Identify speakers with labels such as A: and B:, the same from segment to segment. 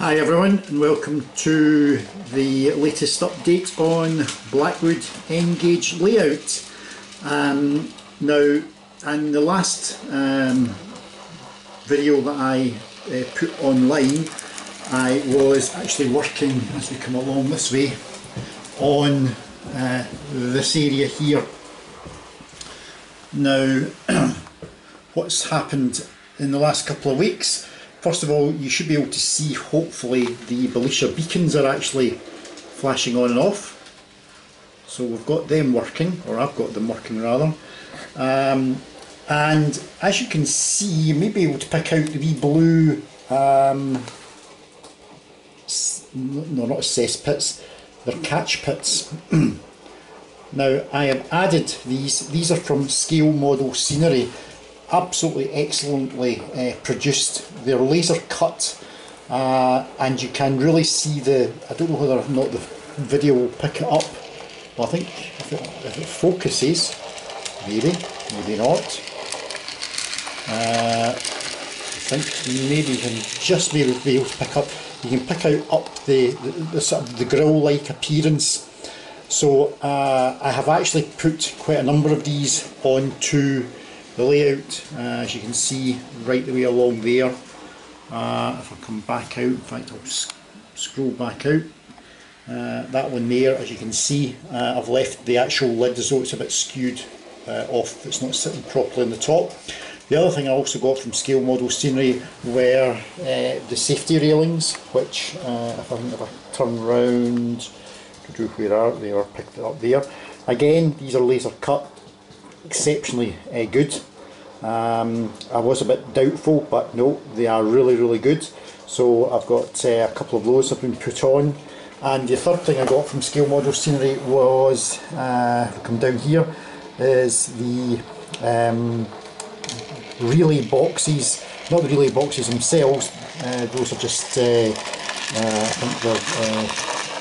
A: Hi everyone, and welcome to the latest update on Blackwood N-Gauge layout. Now, in the last video that I put online, I was actually working, as we come along this way, on this area here. Now, what's happened in the last couple of weeks? First of all, you should be able to see, hopefully, the Belisha beacons are actually flashing on and off. So we've got them working, or I've got them working rather. And as you can see, you may be able to pick out the wee blue, no, not cesspits, they're catch pits. Now, I have added these are from Scale Model Scenery. Absolutely excellently produced. They're laser cut, and you can really see I don't know whether or not the video will pick it up. Well, I think if it focuses, maybe not. I think maybe you can just be able to pick up. You can pick out the sort of the grill-like appearance. So I have actually put quite a number of these onto the layout, as you can see right the way along there. If I come back out, in fact I'll scroll back out, that one there, as you can see, I've left the actual lid as though it's a bit skewed off, it's not sitting properly on the top. The other thing I also got from Scale Model Scenery were the safety railings, which if I turn round, where are they? Are picked it up there. Again, these are laser cut, exceptionally good. I was a bit doubtful, but no, they are really good. So I've got a couple of those have been put on. And the third thing I got from Scale Model Scenery was, if I come down here, is the relay boxes. Not the relay boxes themselves, those are just, I think they're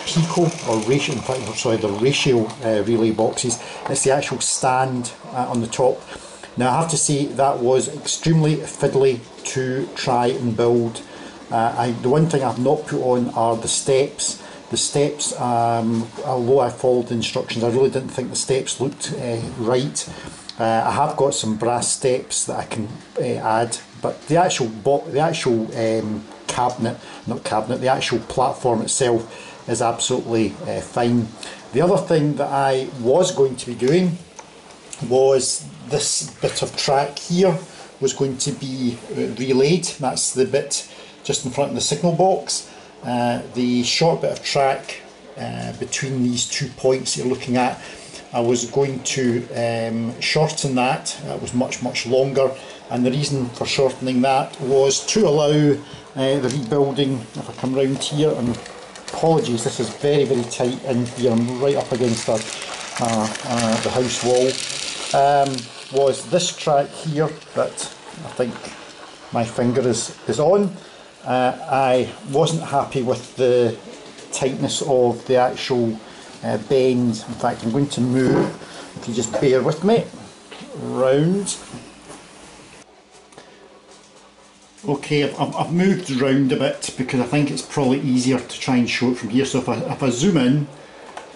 A: Pico or ratio, in fact, sorry, the ratio relay boxes. It's the actual stand on the top. Now I have to say that was extremely fiddly to try and build. The one thing I've not put on are the steps. The steps, although I followed the instructions, I really didn't think the steps looked right. I have got some brass steps that I can add, but the actual the actual platform itself is absolutely fine. The other thing that I was going to be doing was this bit of track here was going to be relayed. That's the bit just in front of the signal box. The short bit of track between these 2 points you're looking at, I was going to shorten that. That was much longer, and the reason for shortening that was to allow the rebuilding. If I come round here, and apologies, this is very tight in here, I'm right up against the house wall, was this track here that I think my finger is on. I wasn't happy with the tightness of the actual bend. In fact, I'm going to move, if you just bear with me, round. Okay, I've moved around a bit because I think it's probably easier to try and show it from here. So if I zoom in,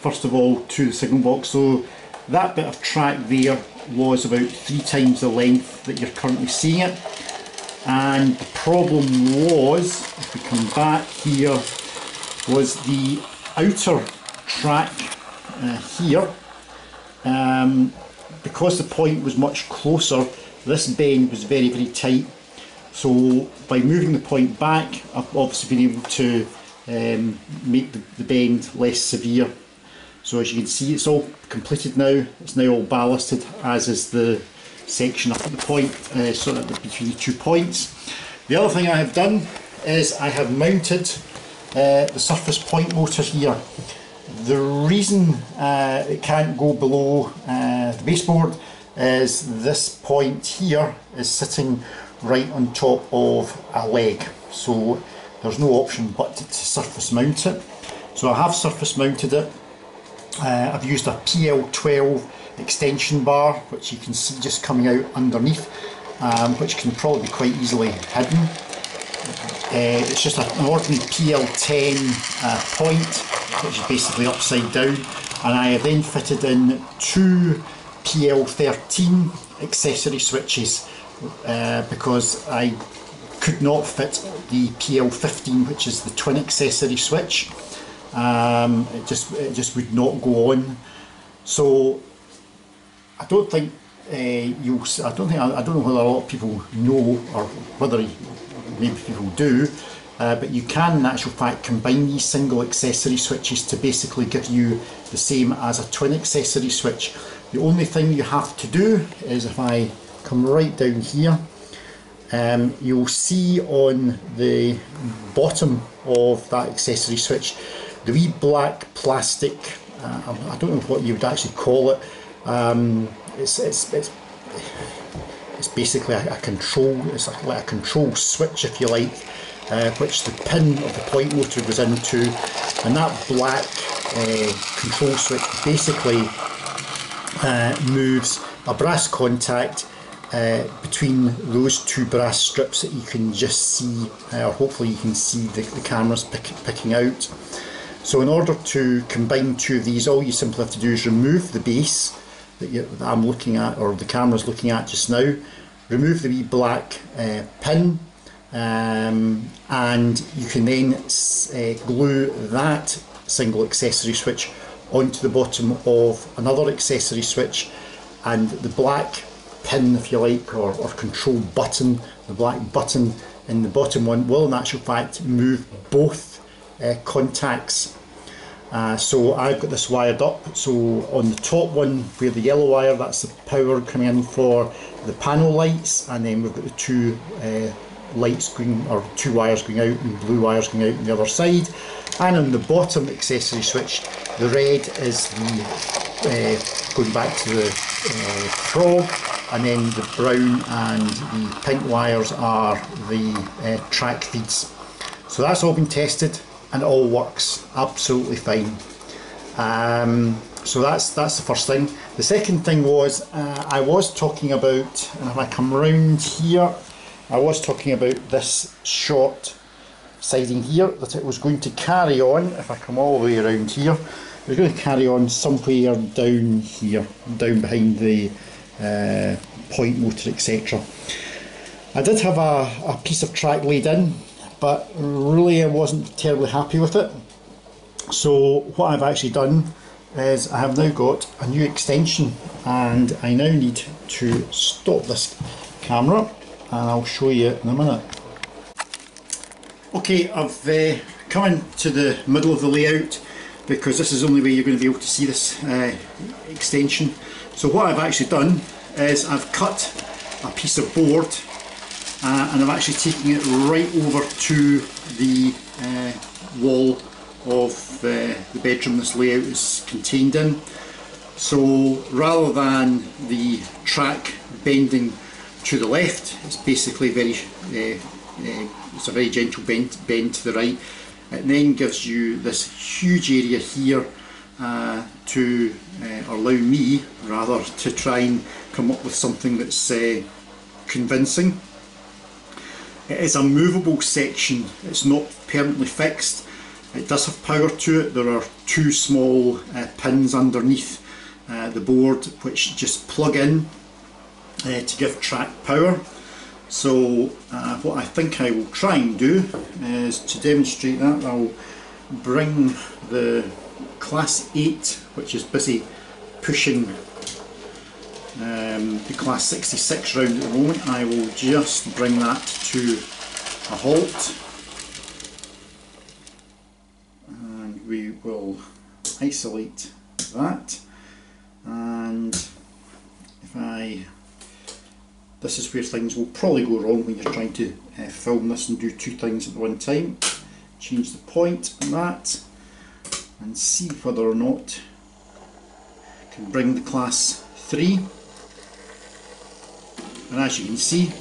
A: first of all, to the signal box, so that bit of track there was about 3 times the length that you're currently seeing it. And the problem was, if we come back here, was the outer track here. Because the point was much closer, this bend was very tight. So by moving the point back, I've obviously been able to make the bend less severe. So as you can see, it's all completed now. It's now all ballasted, as is the section up at the point, sort of between the 2 points. The other thing I have done is I have mounted the surface point motor here. The reason it can't go below the baseboard is this point here is sitting right on top of a leg, so there's no option but to surface mount it. So I have surface mounted it. I've used a PL12 extension bar, which you can see just coming out underneath, which can probably be quite easily hidden. It's just an ordinary PL10 point, which is basically upside down, and I have then fitted in two PL13 accessory switches because I could not fit the PL15, which is the twin accessory switch. It just would not go on. So I don't think I don't know whether a lot of people know, or whether maybe people do, but you can in actual fact combine these single accessory switches to basically give you the same as a twin accessory switch. The only thing you have to do is, if I come right down here, you'll see on the bottom of that accessory switch the wee black plastic, I don't know what you would actually call it, it's basically a control, it's like a control switch, if you like, which the pin of the point motor goes into, and that black control switch basically moves a brass contact between those two brass strips that you can just see, or hopefully you can see the cameras picking out. So in order to combine two of these, all you simply have to do is remove the base that I'm looking at, or the camera's looking at just now, remove the wee black pin, and you can then glue that single accessory switch onto the bottom of another accessory switch, and the black pin, if you like, or control button, the black button in the bottom one will in actual fact move both contacts. So I've got this wired up, so on the top one where the yellow wire, that's the power coming in for the panel lights, and then we've got the two lights going, or two wires going out and blue wires going out on the other side. And on the bottom accessory switch, the red is the going back to the probe, and then the brown and the pink wires are the track feeds. So that's all been tested and it all works absolutely fine. So that's the first thing. The second thing was, I was talking about, and if I come round here, I was talking about this short siding here, that it was going to carry on, if I come all the way around here, it was going to carry on somewhere down here, down behind the point motor, etc. I did have a piece of track laid in, but really I wasn't terribly happy with it. So what I've actually done is I have now got a new extension, and I now need to stop this camera and I'll show you in a minute. Okay, I've come into the middle of the layout because this is the only way you're going to be able to see this extension. So what I've actually done is I've cut a piece of board and I'm actually taking it right over to the wall of the bedroom this layout is contained in. So rather than the track bending to the left, it's basically it's a very gentle bend to the right. It then gives you this huge area here to allow me rather to try and come up with something that's convincing. It is a movable section, it's not permanently fixed. It does have power to it. There are two small pins underneath the board which just plug in to give track power. So what I think I will try and do is, to demonstrate that, I'll bring the Class 8, which is busy pushing the Class 66 round at the moment. I will just bring that to a halt, and we will isolate that. And this is where things will probably go wrong when you're trying to film this and do two things at one time. Change the point on that and see whether or not I can bring the Class 3. And as you can see,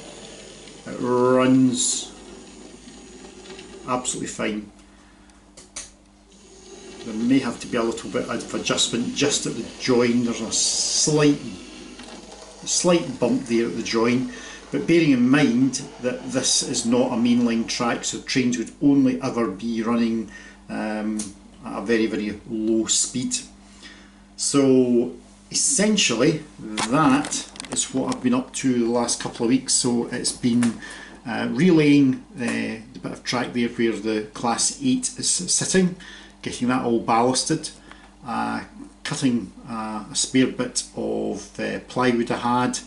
A: it runs absolutely fine. There may have to be a little bit of adjustment just at the join. There's a slight bump there at the join, But bearing in mind that this is not a mainline track, so trains would only ever be running at a very, very low speed. So essentially that is what I've been up to the last couple of weeks. So it's been relaying the bit of track there where the Class 8 is sitting, getting that all ballasted, cutting a spare bit of plywood I had,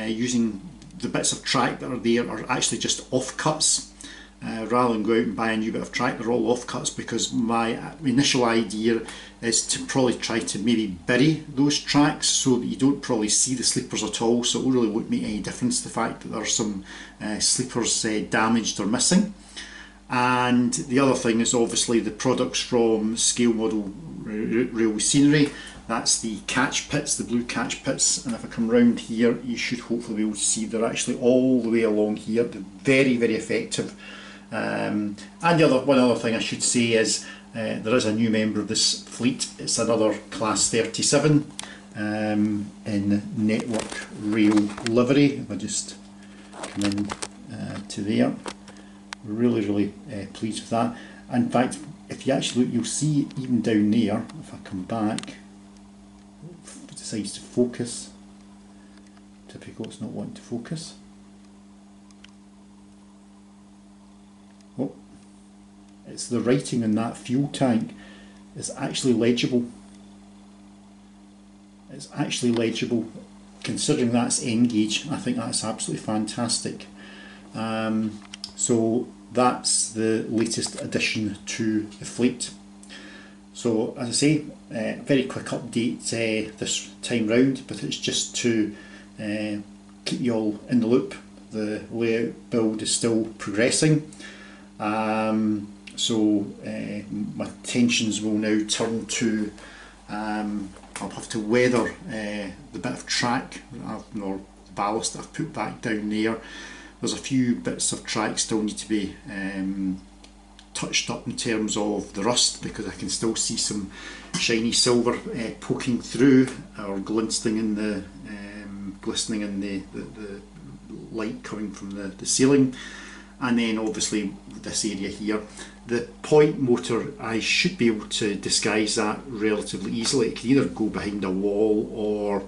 A: using the bits of track that are there are actually just offcuts. Rather than go out and buy a new bit of track, they're all offcuts, because my initial idea is to probably try to maybe bury those tracks so that you don't probably see the sleepers at all, so it really won't make any difference the fact that there are some sleepers damaged or missing. And the other thing is obviously the products from Scale Model Railway Scenery. That's the catch pits, the blue catch pits, and if I come round here you should hopefully be able to see they're actually all the way along here. They're very, very effective. And one other thing I should say is there is a new member of this fleet. It's another Class 37 in Network Rail livery. If I just come in to there, really, really pleased with that. In fact, if you actually look, you'll see even down there, if I come back, it decides to focus. Typical, it's not wanting to focus. Oh, it's the writing on that fuel tank is actually legible. It's actually legible, considering that's N gauge. I think that's absolutely fantastic. So that's the latest addition to the fleet. So as I say, very quick update this time round, but it's just to keep you all in the loop. The layout build is still progressing. So my attentions will now turn to, I'll have to weather the bit of track or the ballast that I've put back down there. There's a few bits of track still need to be touched up in terms of the rust, because I can still see some shiny silver poking through or glistening in the light coming from the ceiling. And then obviously this area here, the point motor, I should be able to disguise that relatively easily. It can either go behind a wall or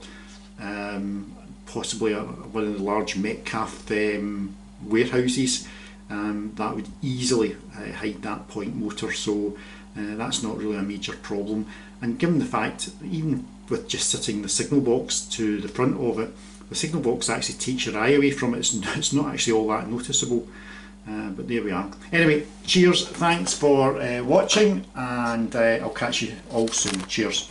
A: possibly one of the large Metcalf warehouses. That would easily hide that point motor, so that's not really a major problem. And given the fact, even with just sitting the signal box to the front of it, the signal box actually takes your eye away from it. It's not actually all that noticeable. But there we are. Anyway, cheers, thanks for watching, and I'll catch you all soon. Cheers.